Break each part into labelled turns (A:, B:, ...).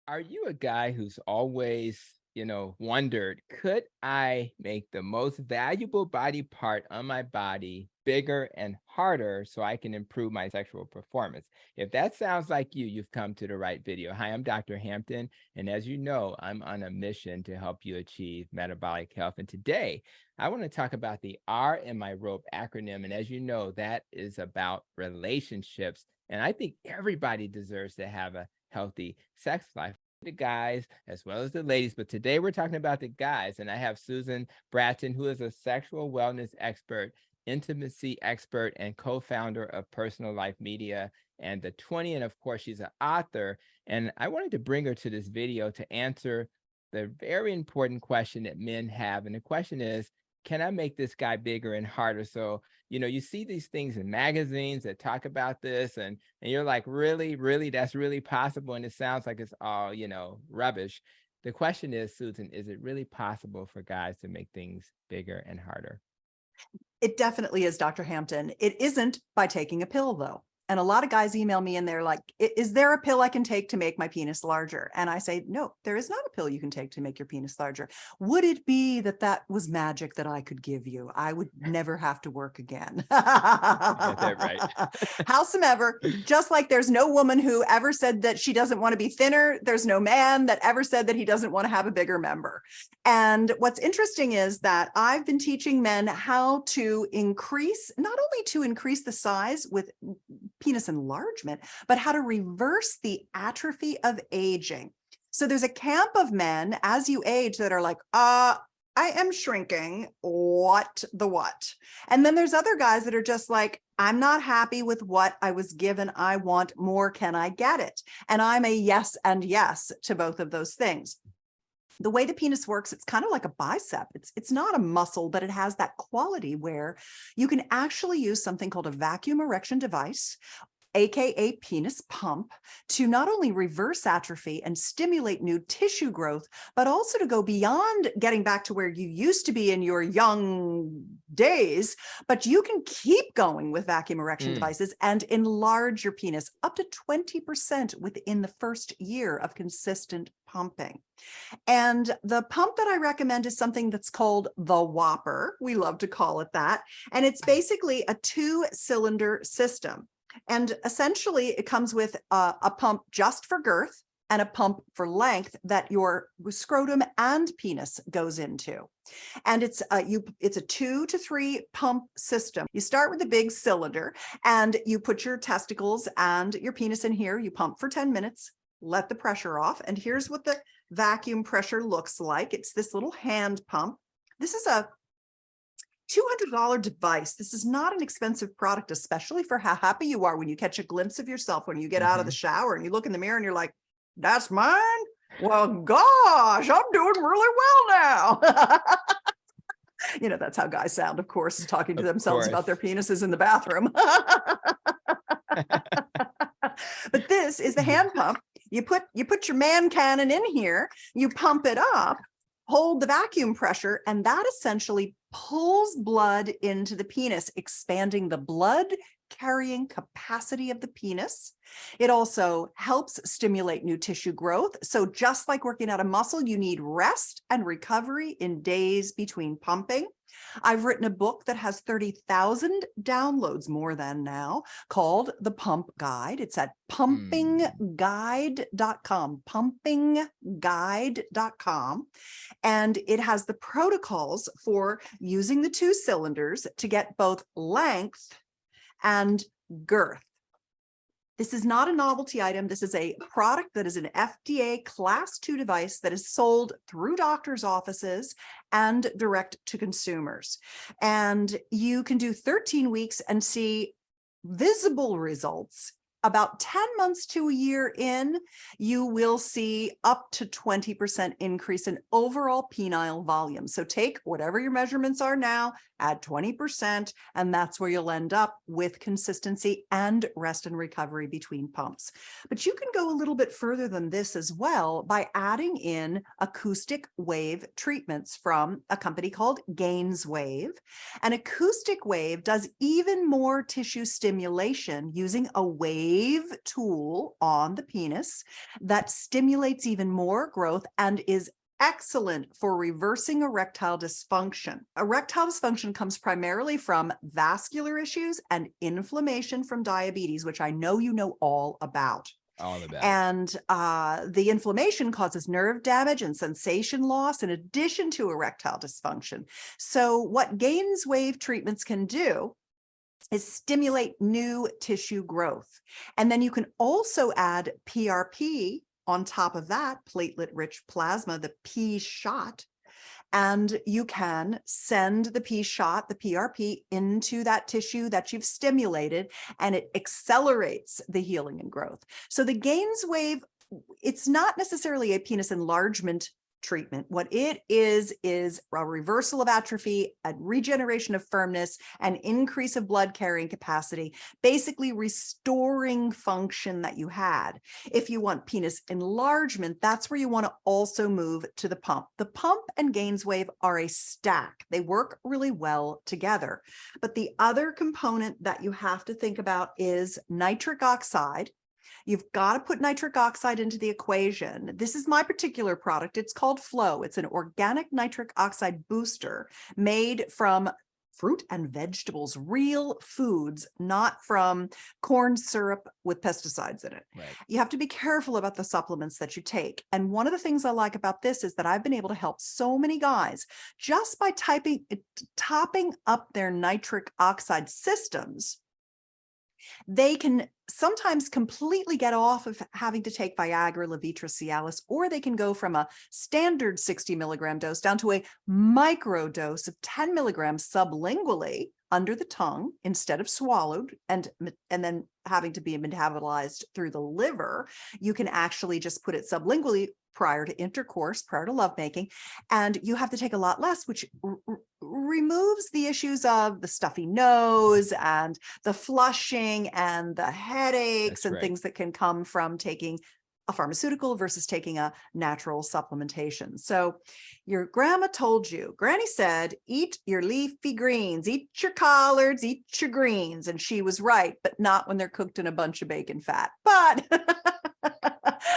A: Are you a guy who's always, wondered, could I make the most valuable body part on my body bigger and harder so I can improve my sexual performance? If that sounds like you, you've come to the right video. Hi, I'm Dr. Hampton, and as you know, I'm on a mission to help you achieve metabolic health. And today, I want to talk about the R in my rope acronym. And as you know, that is about relationships. And I think everybody deserves to have a healthy sex life, the guys as well as the ladies, but today we're talking about the guys. And I have Susan Bratton, who is a sexual wellness expert, intimacy expert, and co-founder of Personal Life Media and the 20. And of course, she's an author. And I wanted to bring her to this video to answer the very important question that men have. And the question is, can I make this guy bigger and harder? So, you see these things in magazines that talk about this, and you're like, really, that's really possible? And it sounds like it's all, rubbish. The question is, Susan, is it really possible for guys to make things bigger and harder?
B: It definitely is, Dr. Hampton. It isn't by taking a pill, though. And a lot of guys email me and they're like, is there a pill I can take to make my penis larger? And I say, no, there is not a pill you can take to make your penis larger. Would it be that that was magic that I could give you? I would never have to work again.
A: Got that right.
B: Howsoever, just like there's no woman who ever said that she doesn't want to be thinner, there's no man that ever said that he doesn't want to have a bigger member. And what's interesting is that I've been teaching men how to increase, not only to increase the size with penis enlargement, but how to reverse the atrophy of aging. So there's a camp of men as you age that are like, I am shrinking. What? And then there's other guys that are just like, I'm not happy with what I was given. I want more. Can I get it? And I'm a yes and yes to both of those things. The way the penis works, it's kind of like a bicep. It's not a muscle, but it has that quality where you can actually use something called a vacuum erection device, AKA penis pump, to not only reverse atrophy and stimulate new tissue growth, but also to go beyond getting back to where you used to be in your young days. But you can keep going with vacuum erection devices and enlarge your penis up to 20% within the first year of consistent pumping. And the pump that I recommend is something that's called the Whopper. We love to call it that. And it's basically a 2-cylinder system. And essentially it comes with a pump just for girth and a pump for length that your scrotum and penis goes into. And it's a 2 to 3 pump system. You start with a big cylinder and you put your testicles and your penis in here. You pump for 10 minutes, let the pressure off. And here's what the vacuum pressure looks like. It's this little hand pump. This is a $200 device. This is not an expensive product, especially for how happy you are when you catch a glimpse of yourself when you get out of the shower and you look in the mirror and you're like, that's mine? Well, gosh, I'm doing really well now. That's how guys sound, of course, talking to themselves about their penises in the bathroom. But this is the hand pump. You put your man cannon in here, you pump it up, hold the vacuum pressure, and that essentially pulls blood into the penis, expanding the blood carrying capacity of the penis. It also helps stimulate new tissue growth. So just like working out a muscle, you need rest and recovery in days between pumping. I've written a book that has 30,000 downloads, more than now, called The Pump Guide. It's at pumpingguide.com, pumpingguide.com. And it has the protocols for using the 2 cylinders to get both length and girth. This is not a novelty item. This is a product that is an FDA Class 2 device that is sold through doctors' offices and direct to consumers. And you can do 13 weeks and see visible results. About 10 months to a year in, you will see up to 20% increase in overall penile volume. So take whatever your measurements are now, add 20%, and that's where you'll end up with consistency and rest and recovery between pumps. But you can go a little bit further than this as well by adding in acoustic wave treatments from a company called Gainswave. An acoustic wave does even more tissue stimulation using a wave tool on the penis that stimulates even more growth and is excellent for reversing erectile dysfunction. Erectile dysfunction comes primarily from vascular issues and inflammation from diabetes, which I know you know all about.
A: All about it.
B: And the inflammation causes nerve damage and sensation loss in addition to erectile dysfunction. So what Gainswave treatments can do is stimulate new tissue growth. And then you can also add PRP on top of that, platelet-rich plasma, the P shot, and you can send the P shot, the PRP, into that tissue that you've stimulated, and it accelerates the healing and growth. So the Gainswave, it's not necessarily a penis enlargement treatment. What it is a reversal of atrophy, a regeneration of firmness, an increase of blood carrying capacity, basically restoring function that you had. If you want penis enlargement, that's where you want to also move to the pump. The pump and Gainswave are a stack. They work really well together. But the other component that you have to think about is nitric oxide. You've got to put nitric oxide into the equation. This is my particular product. It's called Flow. It's an organic nitric oxide booster made from fruit and vegetables, real foods, not from corn syrup with pesticides in it.
A: Right.
B: You have to be careful about the supplements that you take. And one of the things I like about this is that I've been able to help so many guys just by topping up their nitric oxide systems. They can sometimes completely get off of having to take Viagra, Levitra, Cialis, or they can go from a standard 60 milligram dose down to a micro dose of 10 milligrams sublingually under the tongue instead of swallowed and then having to be metabolized through the liver. You can actually just put it sublingually prior to intercourse, prior to lovemaking, and you have to take a lot less, which removes the issues of the stuffy nose and the flushing and the headaches and things that can come from taking a pharmaceutical versus taking a natural supplementation. So your grandma told you, Granny said, eat your leafy greens, eat your collards, eat your greens. And she was right, but not when they're cooked in a bunch of bacon fat. But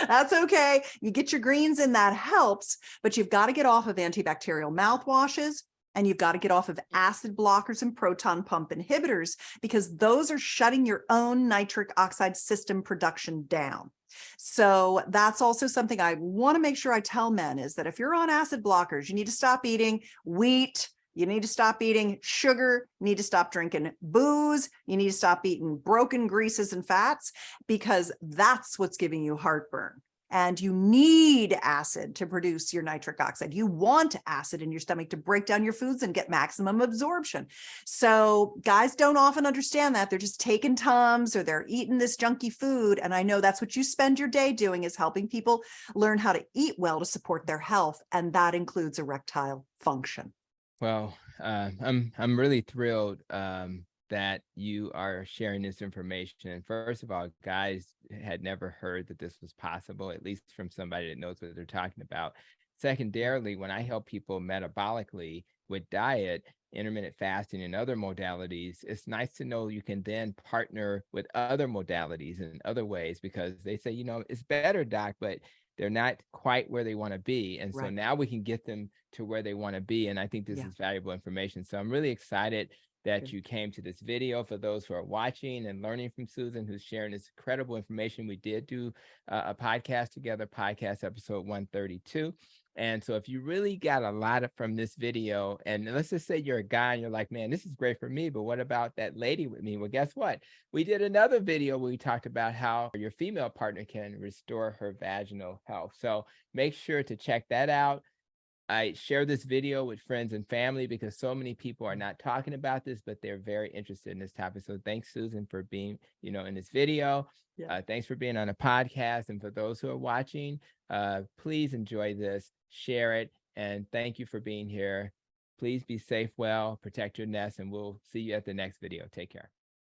B: that's okay. You get your greens in, that helps, but you've got to get off of antibacterial mouthwashes, and you've got to get off of acid blockers and proton pump inhibitors, because those are shutting your own nitric oxide system production down. So that's also something I want to make sure I tell men, is that if you're on acid blockers, you need to stop eating wheat. You need to stop eating sugar, you need to stop drinking booze, you need to stop eating broken greases and fats, because that's what's giving you heartburn. And you need acid to produce your nitric oxide. You want acid in your stomach to break down your foods and get maximum absorption. So guys don't often understand that. They're just taking Tums or they're eating this junky food. And I know that's what you spend your day doing, is helping people learn how to eat well to support their health. And that includes erectile function.
A: Well, I'm really thrilled that you are sharing this information. And first of all, guys had never heard that this was possible, at least from somebody that knows what they're talking about. Secondarily, when I help people metabolically with diet, intermittent fasting, and other modalities, it's nice to know you can then partner with other modalities in other ways, because they say, it's better, doc, but they're not quite where they want to be. And so now we can get them to where they want to be. And I think this is valuable information. So I'm really excited that you came to this video. For those who are watching and learning from Susan, who's sharing this incredible information, we did do a podcast together, podcast episode 132. And so if you really got a lot from this video, and let's just say you're a guy and you're like, man, this is great for me, but what about that lady with me? Well, guess what? We did another video where we talked about how your female partner can restore her vaginal health. So make sure to check that out. I share this video with friends and family, because so many people are not talking about this, but they're very interested in this topic. So thanks, Susan, for being, in this video. Thanks for being on a podcast. And for those who are watching, please enjoy this, share it. And thank you for being here. Please be safe, well, protect your nest, and we'll see you at the next video. Take care.